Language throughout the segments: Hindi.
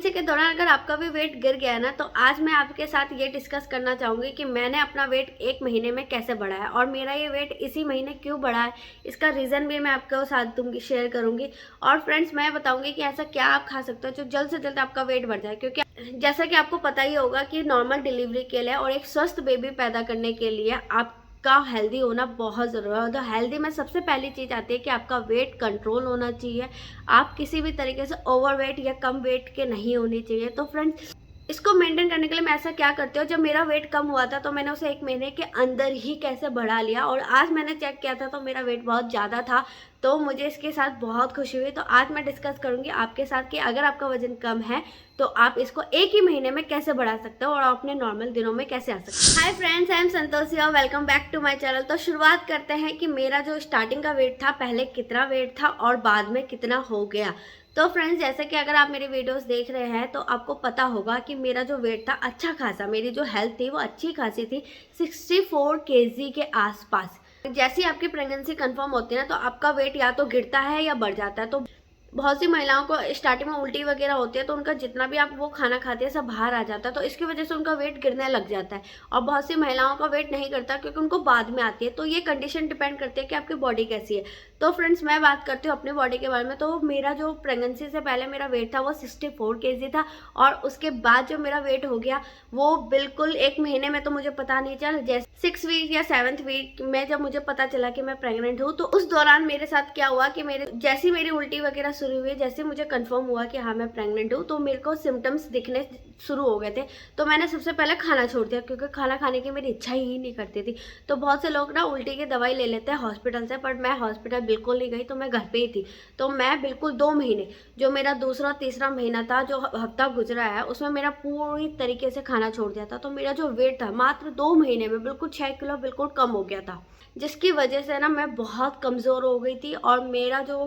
प्रेगनेंसी के दौरान अगर आपका भी वेट गिर गया है ना, तो आज मैं आपके साथ ये डिस्कस करना चाहूँगी कि मैंने अपना वेट 1 महीने में कैसे बढ़ाया और मेरा ये वेट इसी महीने क्यों बढ़ा है। इसका रीज़न भी मैं आपको साथ दूँगी, शेयर करूँगी। और फ्रेंड्स, मैं बताऊँगी कि ऐसा क्या आप खा सकते हो जो जल्द से जल्द आपका वेट बढ़ जाए, क्योंकि जैसा कि आपको पता ही होगा कि नॉर्मल डिलीवरी के लिए और एक स्वस्थ बेबी पैदा करने के लिए आपका हेल्दी होना बहुत ज़रूरी है। तो हेल्दी में सबसे पहली चीज़ आती है कि आपका वेट कंट्रोल होना चाहिए। आप किसी भी तरीके से ओवरवेट या कम वेट के नहीं होने चाहिए। तो फ्रेंड्स, इसको मेंटेन करने के लिए मैं ऐसा क्या करती हूँ, जब मेरा वेट कम हुआ था तो मैंने उसे 1 महीने के अंदर ही कैसे बढ़ा लिया, और आज मैंने चेक किया था तो मेरा वेट बहुत ज़्यादा था। तो मुझे इसके साथ बहुत खुशी हुई। तो आज मैं डिस्कस करूँगी आपके साथ कि अगर आपका वज़न कम है तो आप इसको 1 ही महीने में कैसे बढ़ा सकते हो और अपने नॉर्मल दिनों में कैसे आ सकते हो। Hi friends, I am Santoshi और welcome back to my channel. तो शुरुआत करते हैं कि मेरा जो स्टार्टिंग का वेट था, पहले कितना वेट था और बाद में कितना हो गया। तो फ्रेंड्स, जैसे कि अगर आप मेरी वीडियोस देख रहे हैं तो आपको पता होगा कि मेरा जो वेट था अच्छा खासा, मेरी जो हेल्थ थी वो अच्छी खासी थी, 64 केजी के आसपास। जैसे ही आपकी प्रेगनेंसी कंफर्म होती है ना, तो आपका वेट या तो गिरता है या बढ़ जाता है। तो बहुत सी महिलाओं को स्टार्टिंग में उल्टी वगैरह होती है, तो उनका जितना भी आप वो खाना खाते हैं सब बाहर आ जाता है, तो इसकी वजह से उनका वेट गिरने लग जाता है। और बहुत सी महिलाओं का वेट नहीं करता क्योंकि उनको बाद में आती है। तो ये कंडीशन डिपेंड करती है कि आपकी बॉडी कैसी है। तो फ्रेंड्स, मैं बात करती हूँ अपनी बॉडी के बारे में। तो मेरा जो प्रेगनेंसी से पहले मेरा वेट था वो 64 केजी था, और उसके बाद जो मेरा वेट हो गया वो बिल्कुल 1 महीने में, तो मुझे पता नहीं चला, जैसे 6 वीक या 7th वीक में जब मुझे पता चला कि मैं प्रेग्नेंट हूँ, तो उस दौरान मेरे साथ क्या हुआ कि जैसी मेरी उल्टी वगैरह शुरू हुई, जैसे मुझे कंफर्म हुआ कि हाँ मैं प्रेग्नेंट हूँ, तो मेरे को सिम्टम्स दिखने शुरू हो गए थे। तो मैंने सबसे पहले खाना छोड़ दिया, क्योंकि खाना खाने की मेरी इच्छा ही नहीं करती थी। तो बहुत से लोग ना उल्टी की दवाई ले लेते हैं हॉस्पिटल से, बट मैं हॉस्पिटल बिल्कुल नहीं गई, तो मैं घर पे ही थी। तो मैं बिल्कुल 2 महीने, जो मेरा दूसरा तीसरा महीना था, जो हफ्ता गुजरा है, उसमें मेरा पूरी तरीके से खाना छोड़ दिया था। तो मेरा जो वेट था मात्र 2 महीने में बिल्कुल 6 किलो बिल्कुल कम हो गया था, जिसकी वजह से ना मैं बहुत कमज़ोर हो गई थी, और मेरा जो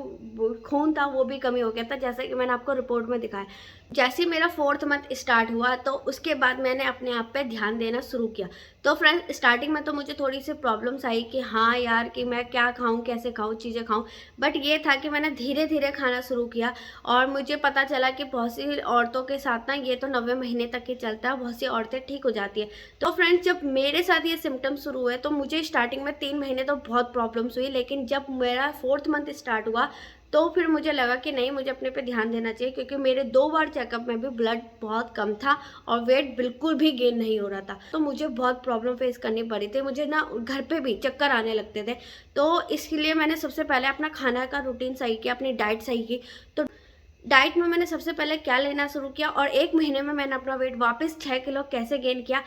खून था वो भी कमी हो गया था, जैसा कि मैंने आपको रिपोर्ट में दिखाया। जैसे ही मेरा 4th मंथ स्टार्ट हुआ, तो उसके बाद मैंने अपने आप पे ध्यान देना शुरू किया। तो फ्रेंड्स, स्टार्टिंग में तो मुझे थोड़ी सी प्रॉब्लम्स आई कि हाँ यार, कि मैं क्या खाऊं, कैसे खाऊं, चीज़ें खाऊं। बट ये था कि मैंने धीरे धीरे खाना शुरू किया, और मुझे पता चला कि बहुत सी औरतों के साथ ना ये तो 90 महीने तक ही चलता है, बहुत सी औरतें ठीक हो जाती है। तो फ्रेंड्स, जब मेरे साथ ये सिम्टम्स शुरू हुए तो मुझे स्टार्टिंग में 3 महीने तो बहुत प्रॉब्लम्स हुई, लेकिन जब मेरा 4th मंथ स्टार्ट हुआ तो फिर मुझे लगा कि नहीं, मुझे अपने पे ध्यान देना चाहिए, क्योंकि मेरे 2 बार चेकअप में भी ब्लड बहुत कम था और वेट बिल्कुल भी गेन नहीं हो रहा था। तो मुझे बहुत प्रॉब्लम फेस करनी पड़ी थी, मुझे ना घर पे भी चक्कर आने लगते थे। तो इसके लिए मैंने सबसे पहले अपना खाना का रूटीन सही किया, अपनी डाइट सही की। तो डाइट में मैंने सबसे पहले क्या लेना शुरू किया, और 1 महीने में मैंने अपना वेट वापस 6 किलो कैसे गेन किया।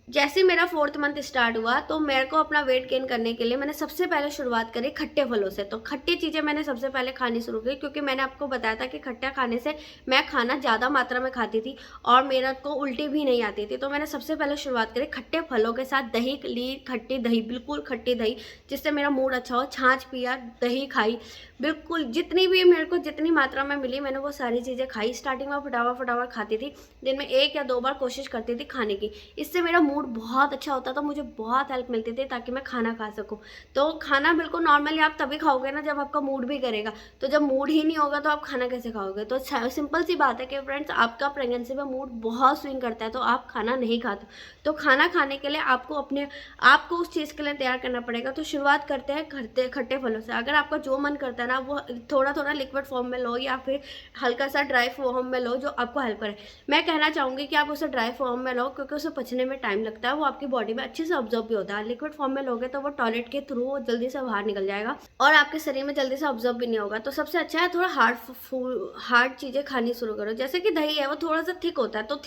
जैसे मेरा 4th मंथ स्टार्ट हुआ, तो मेरे को अपना वेट गेन करने के लिए मैंने सबसे पहले शुरुआत करी खट्टे फलों से। तो खट्टी चीज़ें मैंने सबसे पहले खानी शुरू की, क्योंकि मैंने आपको बताया था कि खट्टा खाने से मैं खाना ज़्यादा मात्रा में खाती थी और मेरा को उल्टी भी नहीं आती थी। तो मैंने सबसे पहले शुरुआत करी खट्टे फलों के साथ, दही ली, खट्टी दही, बिल्कुल खट्टी दही, जिससे मेरा मूड अच्छा हो। छाछ पिया, दही खाई, बिल्कुल जितनी भी मेरे को जितनी मात्रा में मिली मैंने वो सारी चीज़ें खाई। स्टार्टिंग में फटाफट खाती थी, दिन में 1 या 2 बार कोशिश करती थी खाने की। इससे मेरा मूड बहुत अच्छा होता था, मुझे बहुत हेल्प मिलती थी ताकि मैं खाना खा सकूं। तो खाना बिल्कुल नॉर्मली आप तभी खाओगे ना जब आपका मूड भी करेगा। तो जब मूड ही नहीं होगा तो आप खाना कैसे खाओगे। तो सिंपल सी बात है कि फ्रेंड्स, आपका प्रेगनेंसी में मूड बहुत स्विंग करता है, तो आप खाना नहीं खाते। तो खाना खाने के लिए आपको उस चीज़ के लिए तैयार करना पड़ेगा। तो शुरुआत करते हैं खट्टे फलों से। अगर आपका जो मन करता है ना, वो थोड़ा थोड़ा लिक्विड फॉर्म में लो या फिर हल्का सा ड्राई फॉर्म में लो, जो आपको हेल्प करे। मैं कहना चाहूँगी कि आप उसे ड्राई फॉर्म में लो, क्योंकि उसे पचने में टाइम लगता है, वो आपकी बॉडी में अच्छे से ऑब्जर्व भी होता है। लिक्विड फॉर्म में लोगे तो वो टॉयलेट के थ्रू जल्दी से बाहर निकल जाएगा और आपके शरीर में जल्दी से ऑब्जर्व भी नहीं होगा। तो सबसे अच्छा है थोड़ा हार्ड चीज़ें खानी शुरू करो। जैसे कि दही है, वो थोड़ा सा थिक होता है, तो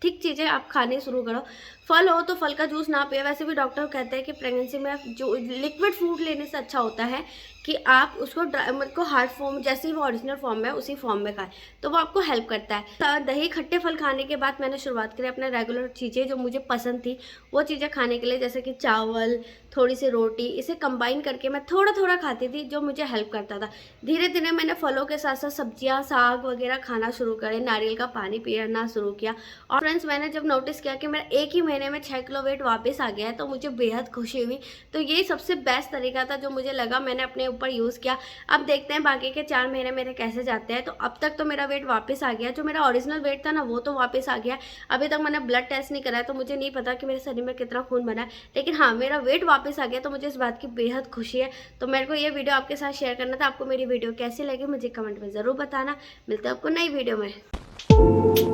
थिक चीज़ें आप खानी शुरू करो। फल हो तो फल का जूस ना पिए। वैसे भी डॉक्टर कहते हैं कि प्रेगनेंसी में जो लिक्विड फूड लेने से अच्छा होता है कि आप उसको हार्ड फॉर्म, जैसे ही वो ओरिजिनल फॉर्म में उसी फॉर्म में खाएं, तो वो आपको हेल्प करता है। दही खट्टे फल खाने के बाद मैंने शुरुआत करी अपने रेगुलर चीज़ें जो मुझे पसंद थी वो चीज़ें खाने के लिए, जैसे कि चावल, थोड़ी सी रोटी, इसे कंबाइन करके मैं थोड़ा थोड़ा खाती थी, जो मुझे हेल्प करता था। धीरे धीरे मैंने फलों के साथ साथ सब्जियां, साग वगैरह खाना शुरू करे, नारियल का पानी पीना शुरू किया। और फ्रेंड्स, मैंने जब नोटिस किया कि मेरा 1 ही महीने में 6 किलो वेट वापस आ गया है, तो मुझे बेहद खुशी हुई। तो ये सबसे बेस्ट तरीका था जो मुझे लगा। मैंने अपने ऊपर यूज़ किया। अब देखते हैं बाकी के 4 महीने मेरे कैसे जाते हैं। तो अब तक तो मेरा वेट वापस आ गया, जो मेरा ओरिजिनल वेट था ना वो तो वापस आ गया। अभी तक मैंने ब्लड टेस्ट नहीं कराया तो मुझे नहीं पता कि मेरे शरीर में कितना खून बना है, लेकिन हाँ मेरा वेट वापस आ गया, तो मुझे इस बात की बेहद खुशी है। तो मेरे को ये वीडियो आपके साथ शेयर करना था। आपको मेरी वीडियो कैसी लगी मुझे कमेंट में ज़रूर बताना। मिलते हैं आपको नई वीडियो में।